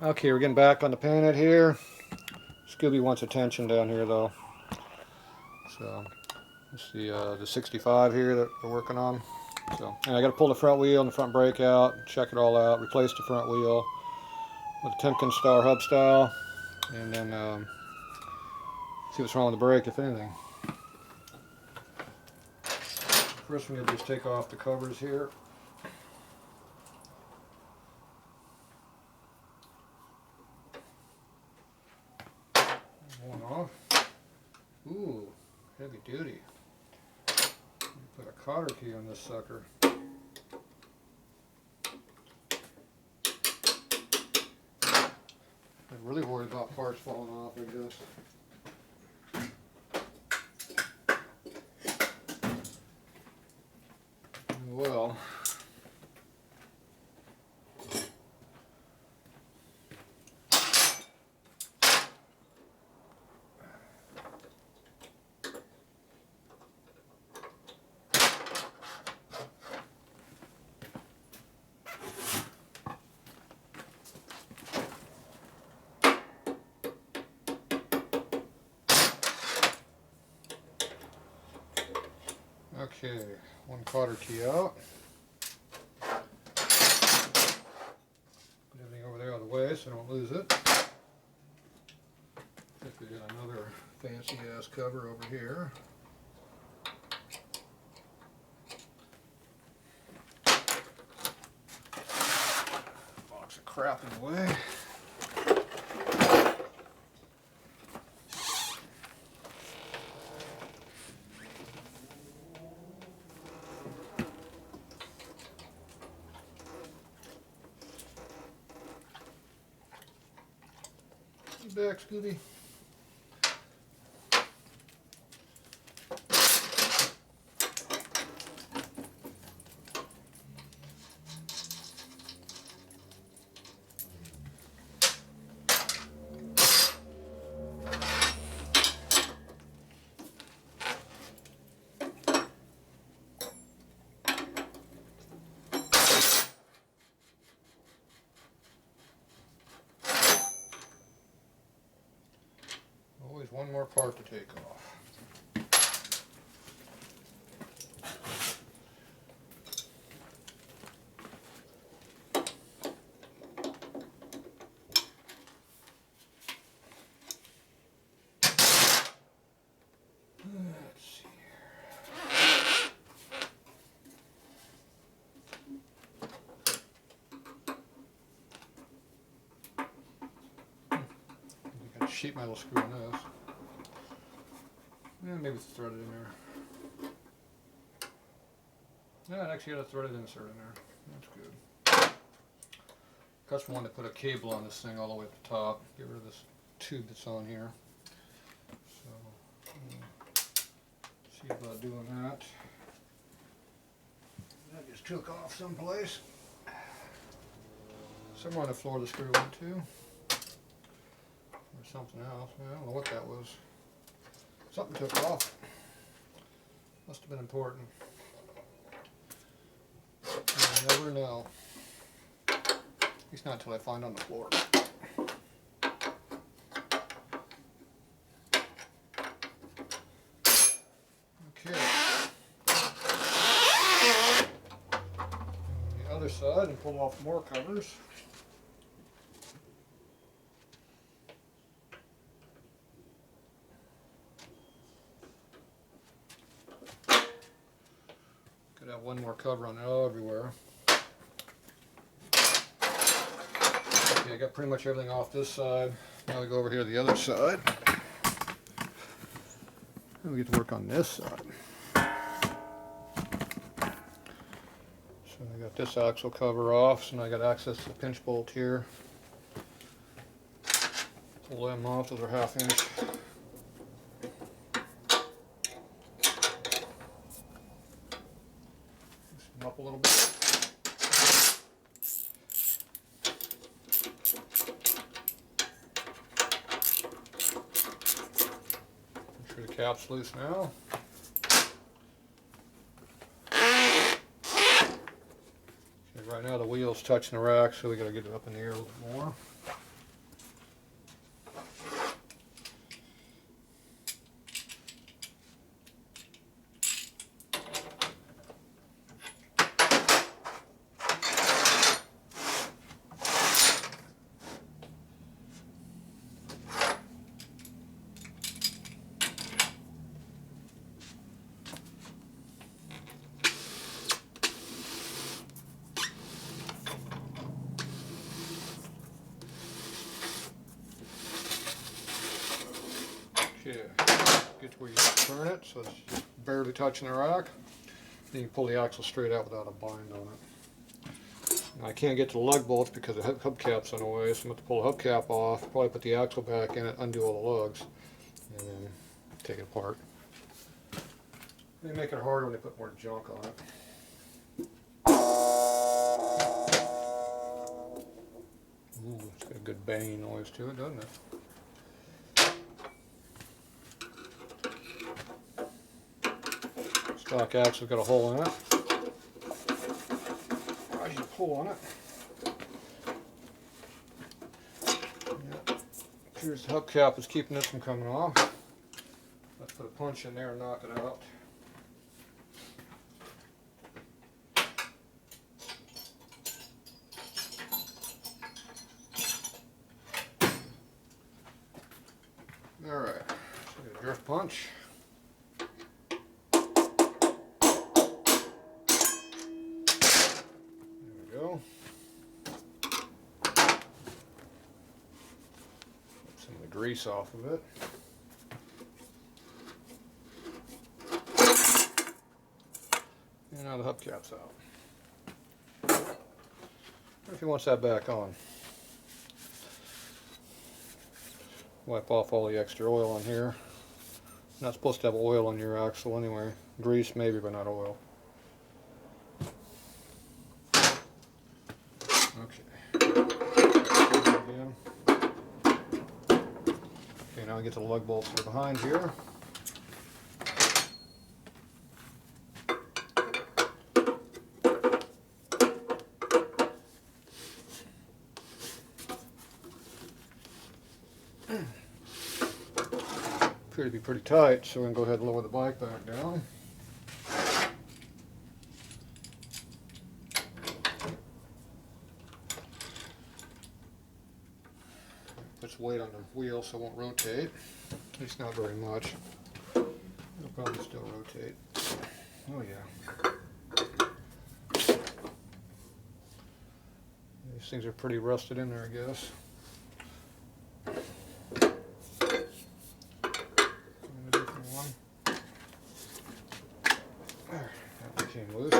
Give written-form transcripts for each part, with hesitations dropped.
Okay, we're getting back on the panhead here. Scooby wants attention down here though. So it's the 65 here that we're working on. So, and I got to pull the front wheel and the front brake out, check it all out, replace the front wheel with a Timken Star hub style, and then see what's wrong with the brake, if anything. First, I'm going to just take off the covers here. One off. Ooh, heavy duty. Put a cotter key on this sucker. I'm really worried about parts falling off, I guess. Well, okay, one cotter key out. Put everything over there out of the way so I don't lose it. I think we got another fancy ass cover over here. Box of crap in the way. Back, Scooby. Always one more part to take off. Let's see here. You got a sheet metal screw in this. Yeah, maybe it's threaded in there. Yeah, it actually got a threaded insert in there. That's good. Just wanted to put a cable on this thing all the way at the top. Get rid of this tube that's on here. So, see about doing that. That just took off someplace. Somewhere on the floor the screw went to. Or something else. I don't know what that was. Something took off. Must have been important. You'll never know. At least not until I find on the floor. Okay. On the other side, and pull off more covers. Could have one more cover on everywhere. Okay, I got pretty much everything off this side. Now we go over here to the other side. And we get to work on this side. So I got this axle cover off, so now I got access to the pinch bolt here. Pull them off, those are 1/2 inch. Loosen them up a little bit. Make sure the cap's loose now. Okay, right now the wheel's touching the rack, so we gotta get it up in the air a little bit more. Okay, get to where you turn it so it's just barely touching the rack. Then you pull the axle straight out without a bind on it. Now, I can't get to the lug bolts because the hubcap's on the way, so I'm going to pull the hubcap off, probably put the axle back in it, undo all the lugs, and then take it apart. They make it harder when they put more junk on it. Ooh, it's got a good banging noise to it, doesn't it? Stock axle's got a hole in it. As you pull on it, here's the hubcap that's keeping this from coming off. Let's put a punch in there and knock it out. Alright, so get a drift punch. There we go. Get some of the grease off of it. And now the hubcap's out. What if he wants that back on? Wipe off all the extra oil on here. Not supposed to have oil on your axle anyway. Grease maybe, but not oil. Okay. Again. Okay, now I get the lug bolts that are behind here. Appear to be pretty tight, so we're going to go ahead and lower the bike back down. Puts weight on the wheel so it won't rotate. At least not very much. It'll probably still rotate. Oh yeah. These things are pretty rusted in there, I guess. There, that came loose.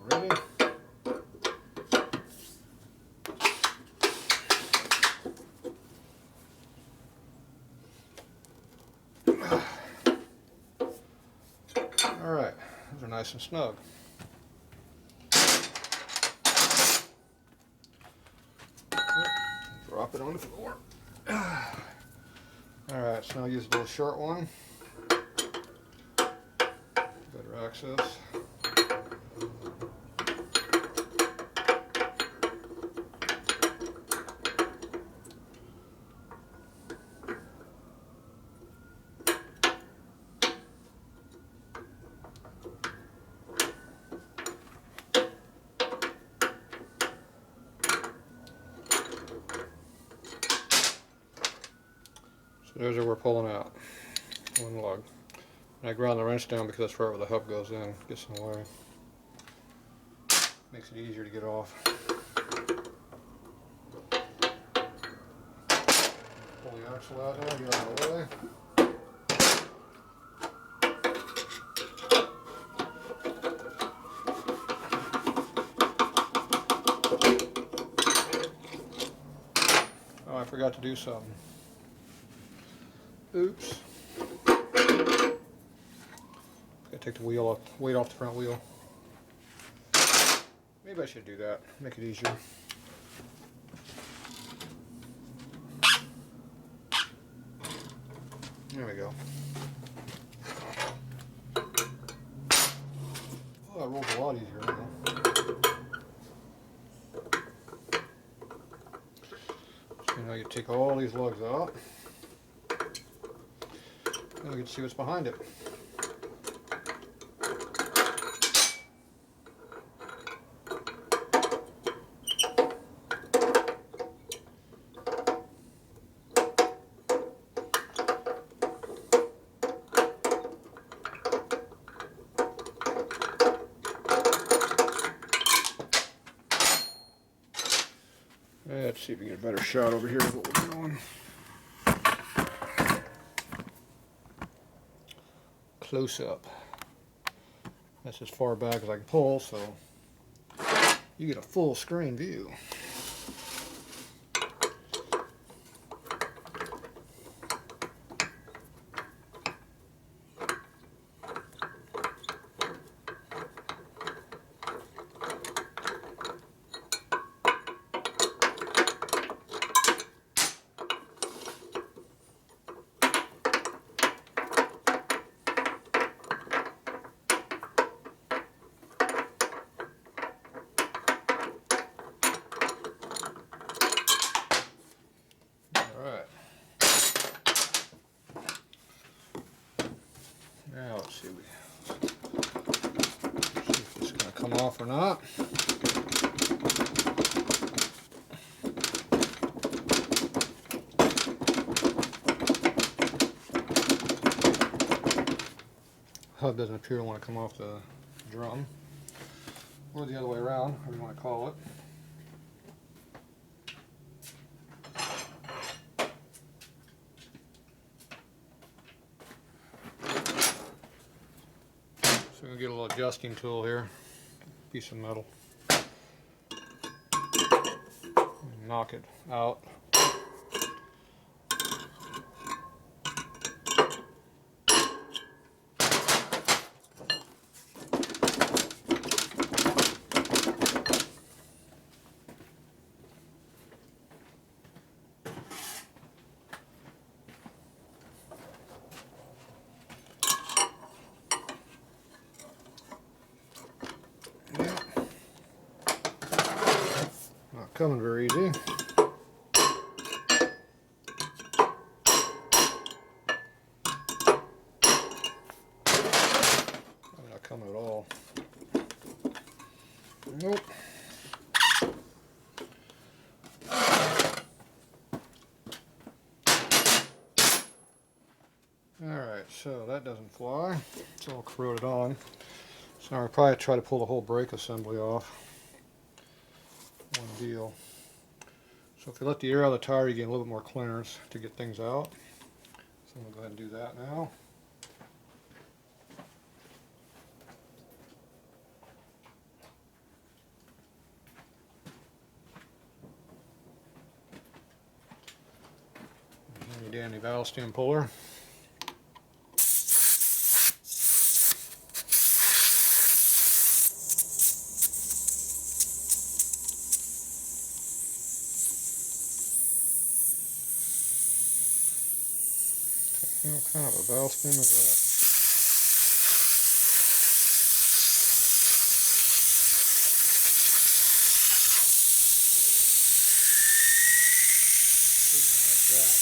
There we go. Alright, those are nice and snug. Drop it on the floor. Alright, so now I'll use a little short one. Better access. So those are we're pulling out. One lug. And I ground the wrench down because that's right where the hub goes in. Gets in the way. Makes it easier to get off. Pull the axle out there, get out of the way. Oh, I forgot to do something. Oops. Gotta take the wheel off, weight off the front wheel. Maybe I should do that, make it easier. There we go. Oh, that rolls a lot easier now. So now you take all these lugs out. Now we can see what's behind it. Let's see if we get a better shot over here of what we're doing. Close up. That's as far back as I can pull, so you get a full screen view. Now let's see if this is going to come off or not. Hub doesn't appear to want to come off the drum, or the other way around, whatever you want to call it. So we're going to get a little adjusting tool here, piece of metal, and knock it out. Not coming very easy. Not coming at all. Nope. Alright, so that doesn't fly. It's all corroded on. So now I'll probably try to pull the whole brake assembly off. One deal. So if you let the air out of the tire, you get a little bit more clearance to get things out. So I'm going to go ahead and do that now. Handy dandy valve stem puller. What kind of a valve stem is that? Like that.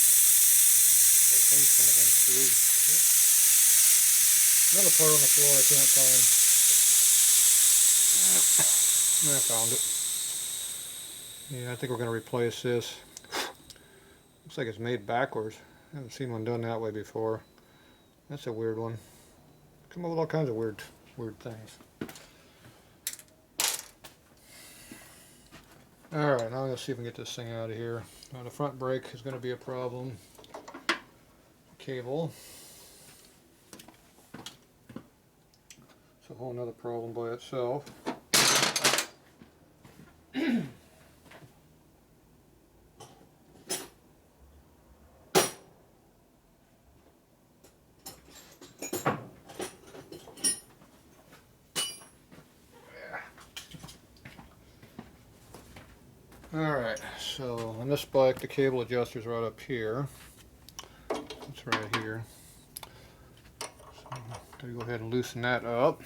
The whole thing's kind of unscrewed. Another part on the floor I can't find. I found it. Yeah, I think we're going to replace this. Looks like it's made backwards. I haven't seen one done that way before. That's a weird one. Come up with all kinds of weird things. Alright, now I'm going to see if we can get this thing out of here. Now the front brake is going to be a problem. Cable. It's a whole nother problem by itself. Alright, so on this bike the cable adjuster's right up here. It's right here. Gotta go ahead and loosen that up.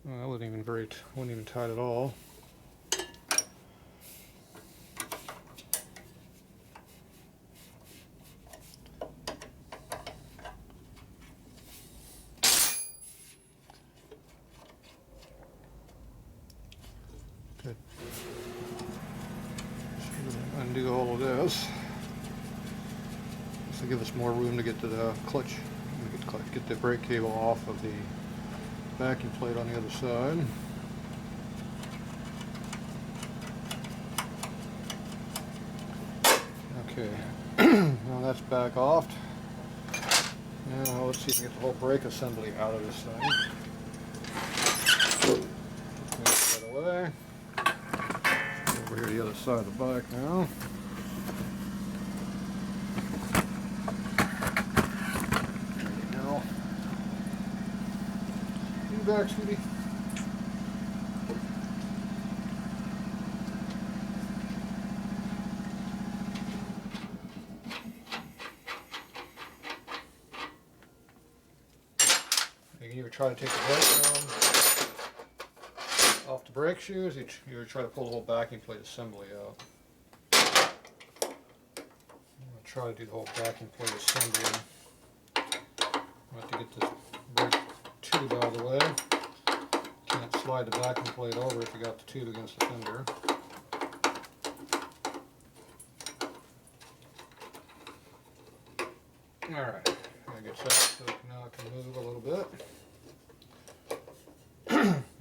Oh, that wasn't even tight at all. Good. Undo all of this. This will give us more room to get to the clutch. Get the brake cable off of the backing plate on the other side. Okay, now that's back off. Now let's see if we can get the whole brake assembly out of this thing. Move that away. Over here to the other side of the bike now. There you go. You back, sweetie. You can either try to take the brake off the brake shoes, you either try to pull the whole backing plate assembly out. I'm going to try to do the whole backing plate assembly. I have to get this brake tube out of the way. Can't slide the backing plate over if you got the tube against the fender. Alright, I get that so now I can move a little bit.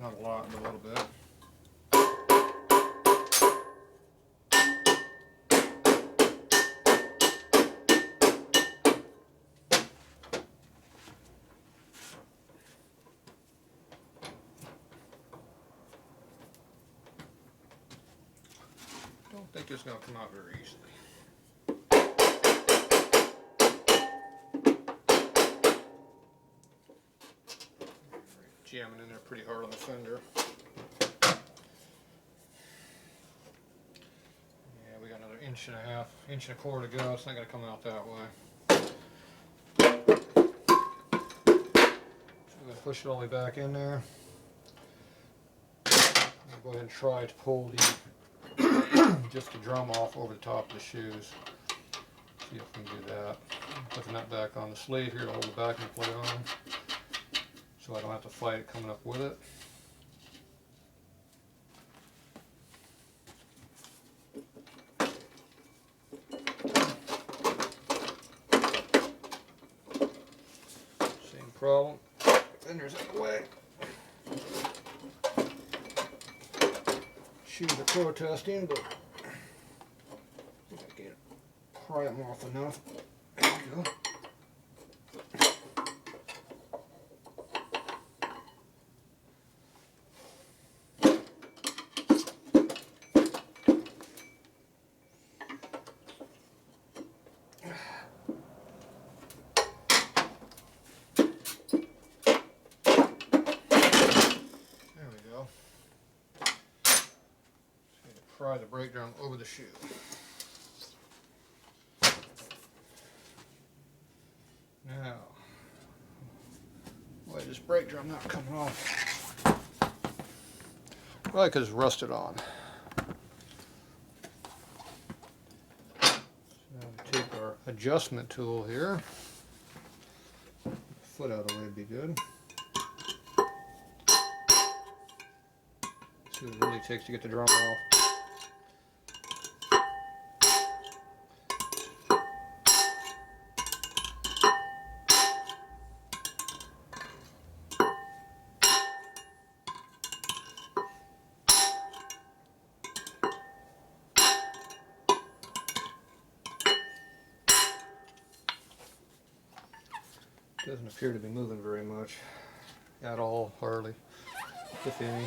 Not a lot, but a little bit. Don't think it's going to come out very easily. Jamming in there pretty hard on the fender. Yeah, we got another inch and a quarter to go. It's not going to come out that way. So I'm going to push it all the way back in there. I'll go ahead and try to pull the just the drum off over the top of the shoes. See if we can do that. Put the nut back on the sleeve here to hold the backing plate on, so I don't have to fight it coming up with it. Same problem. Fender's in the way. Shoes are protesting, but I think I can pry them off enough. There we go. There we go. Pry the brake drum over the shoe. Now, why is this brake drum not coming off? Probably because it's rusted on. So we take our adjustment tool here. Foot out of the way would be good. See what it really takes to get the drum off. Doesn't appear to be moving very much at all, hardly, if any.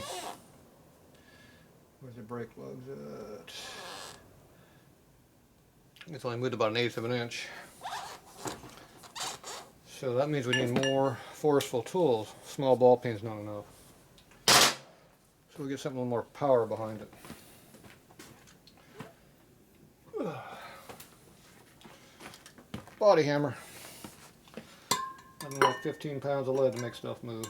Where's the brake lugs at? It's only moved about 1/8 of an inch. So that means we need more forceful tools. Small ball peen's not enough. So we get something with more power behind it. body hammer. I don't know, 15 pounds of lead to make stuff move.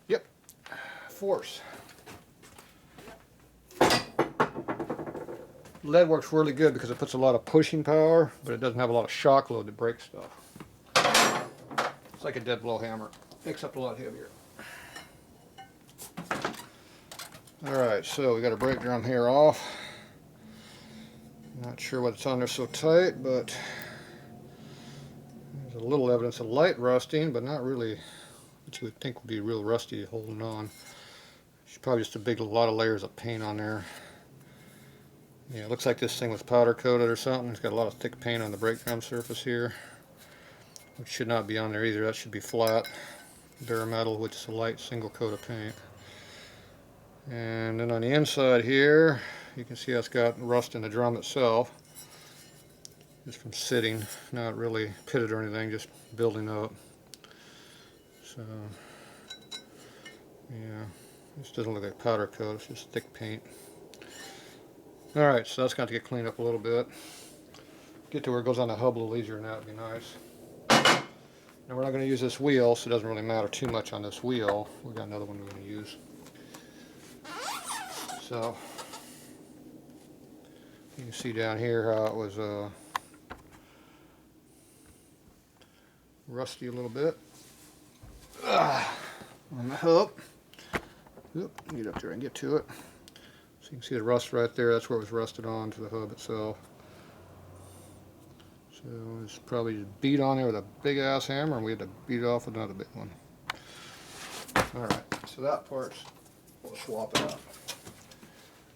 Yep, force. Lead works really good because it puts a lot of pushing power, but it doesn't have a lot of shock load to break stuff. It's like a dead blow hammer. Makes up a lot heavier. Alright, so we got our brake drum here off. Not sure what's on there so tight, but there's a little evidence of light rusting, but not really what you would think would be real rusty holding on. It's probably just a lot of layers of paint on there. Yeah, it looks like this thing was powder coated or something. It's got a lot of thick paint on the brake drum surface here, which should not be on there either. That should be flat bare metal, which is a light single coat of paint. And then on the inside here, you can see it's got rust in the drum itself, just from sitting, not really pitted or anything, just building up. So, yeah, this doesn't look like powder coat, it's just thick paint. Alright, so that's got to get cleaned up a little bit. Get to where it goes on the hub a little easier, and that would be nice. Now we're not going to use this wheel, so it doesn't really matter too much on this wheel. We've got another one we're going to use. So, you can see down here how it was rusty a little bit on the hub. Oop, get up there and get to it. So you can see the rust right there. That's where it was rusted onto the hub itself. So it's probably just beat on there with a big ass hammer, and we had to beat it off with another big one. Alright, so that part's, we'll swap it out.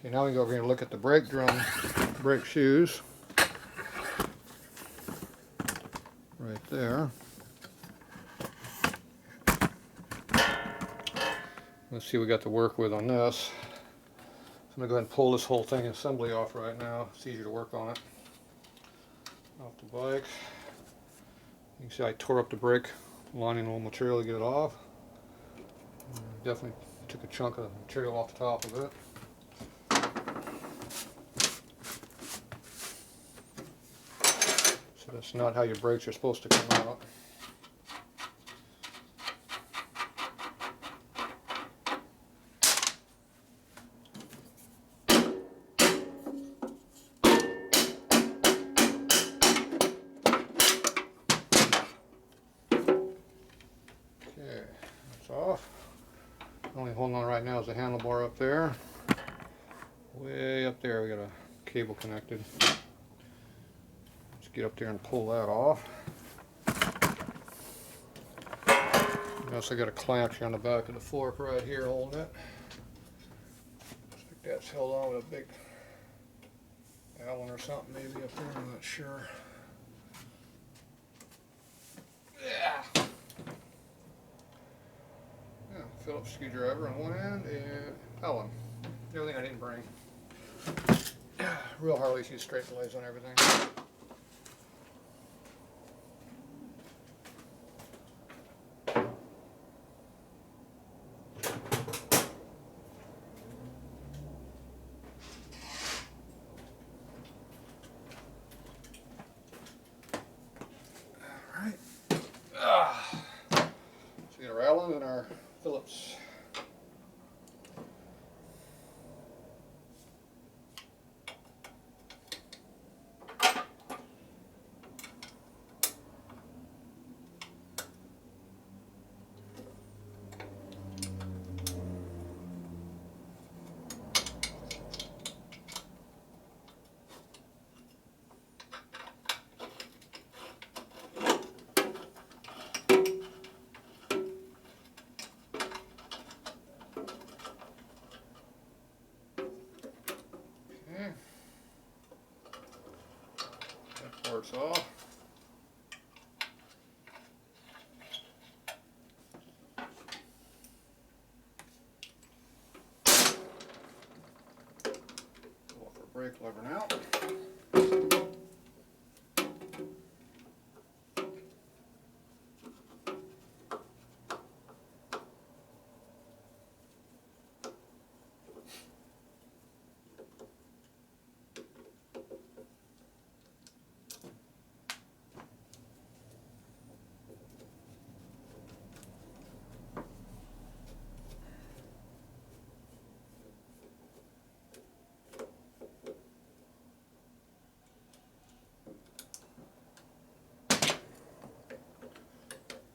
Okay, now we go over here and look at the brake drum, brake shoes. Right there. Let's see what we got to work with on this. So I'm going to go ahead and pull this whole thing assembly off right now. It's easier to work on it. Off the bike. You can see I tore up the brake lining, a little material to get it off. Definitely took a chunk of material off the top of it. So that's not how your brakes are supposed to come out. Okay, that's off. Only holding on right now is the handlebar up there. Way up there we got a cable connected. Let's get up there and pull that off. I also got a clamp here on the back of the fork right here holding it. Looks like that's held on with a big Allen or something maybe up there, I'm not sure. Yeah. Phillips screwdriver on one end and Allen. Everything I didn't bring. Real Harleys use straight blades on everything. Alright. So we got our Allen and our Phillips. That part's off. brake lever now.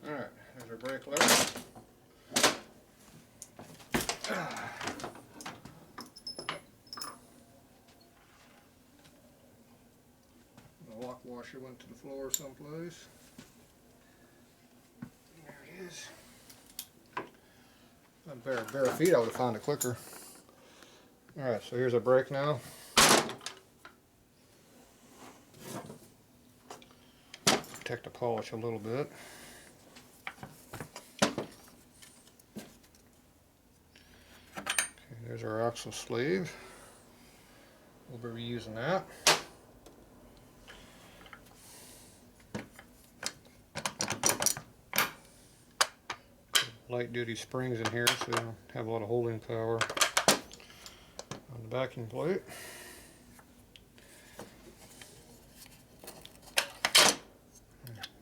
Alright, there's our brake lever. The lock washer went to the floor someplace. There it is. On bare feet I would have found it quicker. Alright, so here's our brake now. Protect the polish a little bit. Okay, there's our axle sleeve. We'll be reusing that. Light duty springs in here so we don't have a lot of holding power on the backing plate.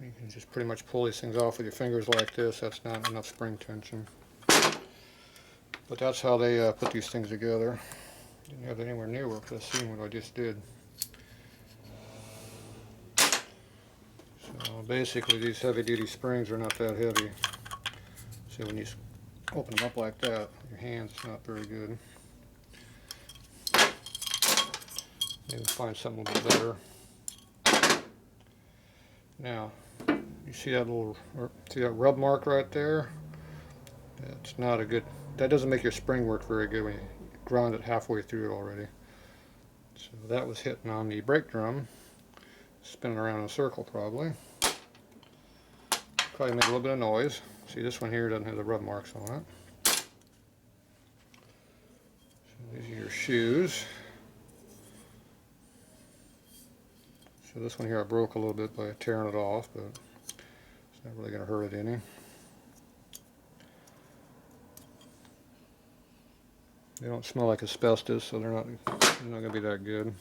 You can just pretty much pull these things off with your fingers like this. That's not enough spring tension. But that's how they put these things together. Didn't have it anywhere near what I've seen what I just did. So basically these heavy duty springs are not that heavy. So when you open them up like that, your hand's not very good. Maybe find something a little bit better. Now, you see that rub mark right there? That's not a good, that doesn't make your spring work very good when you ground it halfway through it already. So that was hitting on the brake drum, spinning around in a circle probably. Probably made a little bit of noise. See, this one here doesn't have the rub marks on it. So these are your shoes. So this one here I broke a little bit by tearing it off, but it's not really going to hurt it any. They don't smell like asbestos, so they're not going to be that good.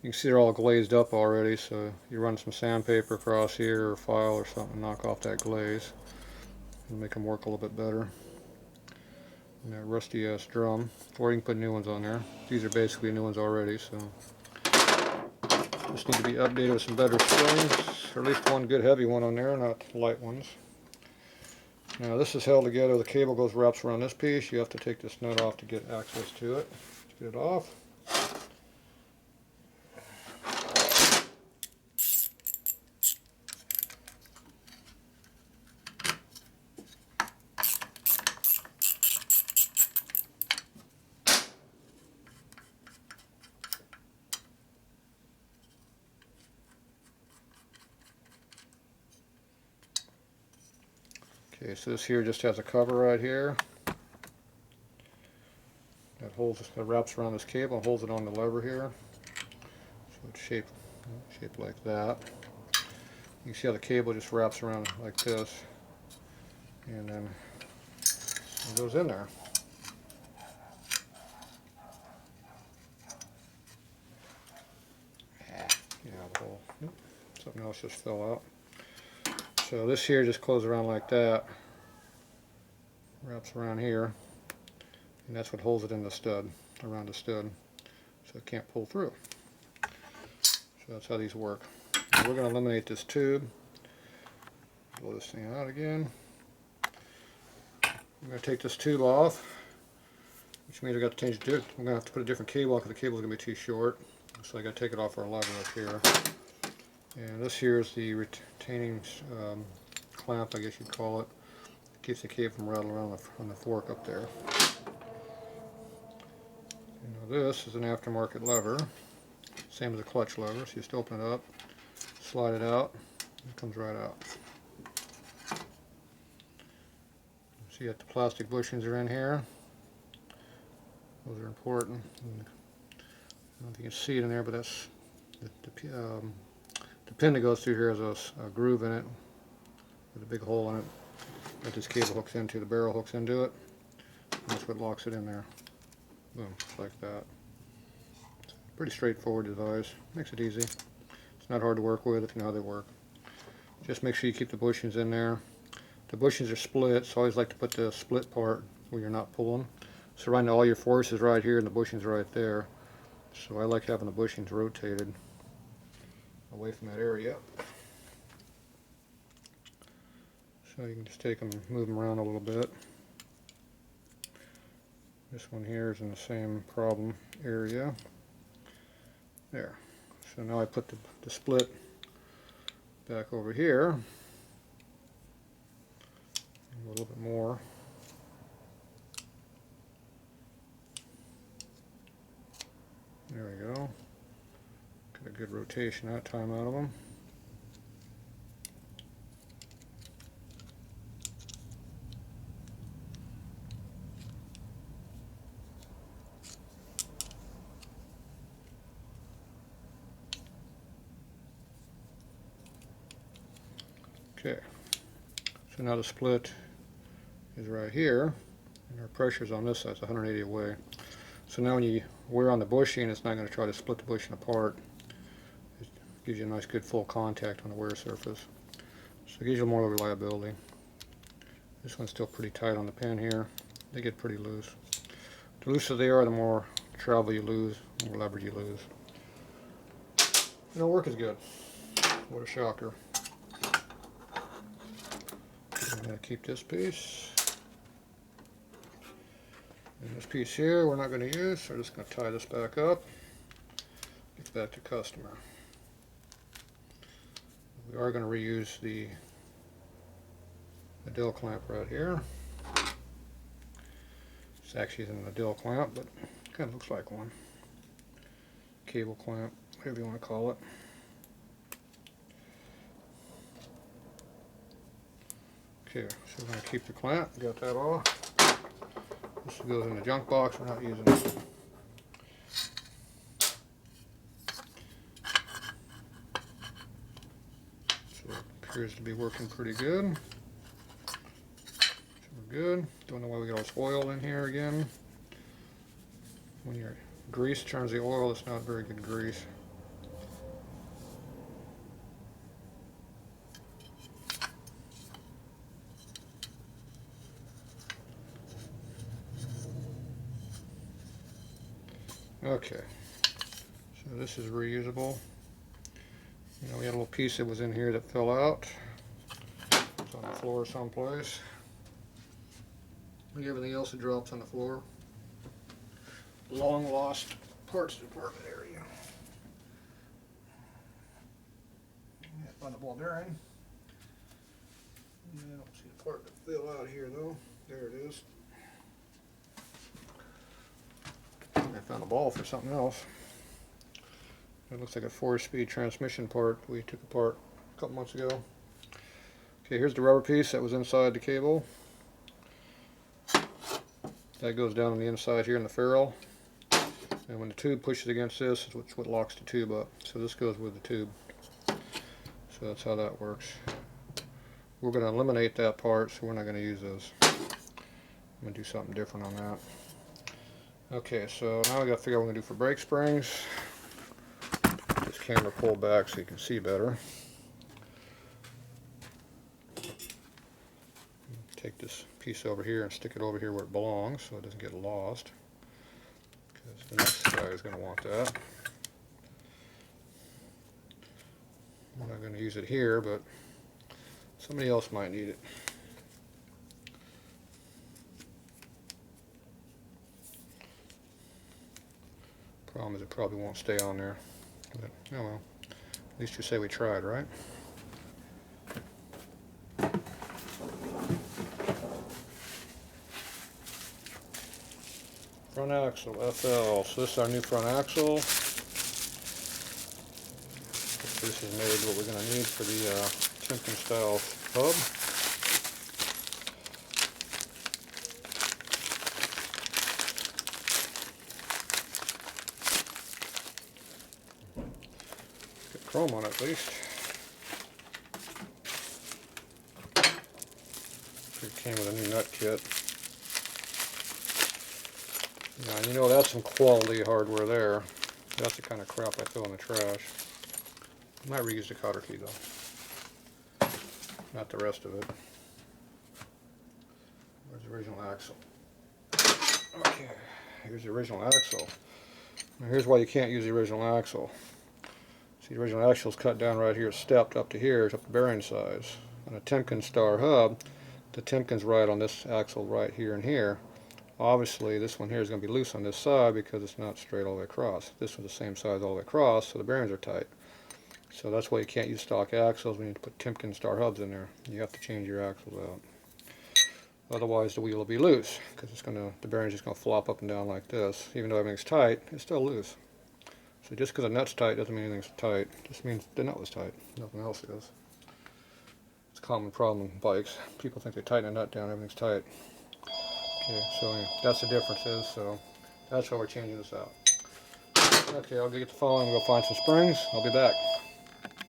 You can see they're all glazed up already, so you run some sandpaper across here or file or something, knock off that glaze. And make them work a little bit better. And that rusty ass drum, or you can put new ones on there. These are basically new ones already, so just need to be updated with some better springs, or at least one good heavy one on there, not light ones. Now this is held together, the cable wraps around this piece. You have to take this nut off to get access to it. Let's get it off. Okay, so this here just has a cover right here that wraps around this cable and holds it on the lever here. So it's shaped like that. You can see how the cable just wraps around like this, and then it goes in there. Yeah, the hole. Something else just fell out. So this here just closes around like that, wraps around here, and that's what holds it in the stud, around the stud, so it can't pull through. So that's how these work. Now we're going to eliminate this tube. Blow this thing out again. I'm going to take this tube off, which means I got to change the tube. I'm going to have to put a different cable on because the cable is going to be too short. So I got to take it off our lever up here. And this here is the retaining clamp, I guess you'd call it. It keeps the cable from rattling around on the fork up there. And now this is an aftermarket lever, same as a clutch lever. So you just open it up, slide it out, and it comes right out. So you got the plastic bushings are in here. Those are important. And don't know if you can see it in there, but that's the pin that goes through here has a groove in it with a big hole in it that this cable hooks into. The barrel hooks into it, and that's what locks it in there. Boom, just like that. Pretty straightforward device. Makes it easy. It's not hard to work with if you know how they work. Just make sure you keep the bushings in there. The bushings are split, so I always like to put the split part where you're not pulling. So right now all your force is right here and the bushings are right there. So I like having the bushings rotated away from that area. So you can just take them and move them around a little bit. This one here is in the same problem area. There. So now I put the split back over here. A little bit more. There we go. Got a good rotation that time out of them. Okay, so now the split is right here, and our pressure's on this side, it's 180 away. So now when you wear on the bushing, it's not going to try to split the bushing apart. It gives you a nice good full contact on the wear surface. So it gives you more reliability. This one's still pretty tight on the pin here. They get pretty loose. The looser they are, the more travel you lose, the more leverage you lose. And the work is good. What a shocker. I'm going to keep this piece. And this piece here we're not going to use, so we're just going to tie this back up. Get back to customer. We are going to reuse the dill clamp right here. This actually isn't a dill clamp, but it kind of looks like one. Cable clamp, whatever you want to call it. Okay, so we're going to keep the clamp. Got that off. This goes in the junk box. We're not using it. So it appears to be working pretty good. So we're good. Don't know why we got all this oil in here again. When your grease turns the oil, it's not very good grease. Okay, so this is reusable. You know, we had a little piece that was in here that fell out. It's on the floor someplace. Everything else that drops on the floor. Long lost parts department area. On the ball bearing. I don't see the part that fell out here though. There it is. I found a ball for something else. It looks like a 4-speed transmission part we took apart a couple months ago. Okay, here's the rubber piece that was inside the cable. That goes down on the inside here in the ferrule. And when the tube pushes against this, it's what locks the tube up. So this goes with the tube. So that's how that works. We're going to eliminate that part, so we're not going to use those. I'm going to do something different on that. Okay, so now we got to figure out what we're going to do for brake springs. This camera pulled back so you can see better. Take this piece over here and stick it over here where it belongs so it doesn't get lost. Because the next guy is going to want that. I'm not going to use it here, but somebody else might need it. Problem is it probably won't stay on there. But, oh well. At least you say we tried, right? Front axle, FL. So this is our new front axle. This is made what we're going to need for the Timken style hub. chrome on it at least. It came with a new nut kit. Now, you know that's some quality hardware there. That's the kind of crap I throw in the trash. I might reuse the cotter key though. Not the rest of it. Where's the original axle? Okay, here's the original axle. Now here's why you can't use the original axle. See, the original axle is cut down right here, stepped up to here, it's up to bearing size. On a Timken Star hub, the Timken's right on this axle right here and here. Obviously, this one here is going to be loose on this side because it's not straight all the way across. This one's the same size all the way across, so the bearings are tight. So that's why you can't use stock axles. We need to put Timken Star hubs in there. You have to change your axles out. Otherwise, the wheel will be loose because the bearing's just going to flop up and down like this. Even though everything's tight, it's still loose. So just because the nut's tight doesn't mean anything's tight. It just means the nut was tight. Nothing else is. It's a common problem in bikes. People think they tighten a nut down, everything's tight. Okay, so anyway, that's the differences. So that's why we're changing this out. Okay, I'll go get the phone and go find some springs. I'll be back.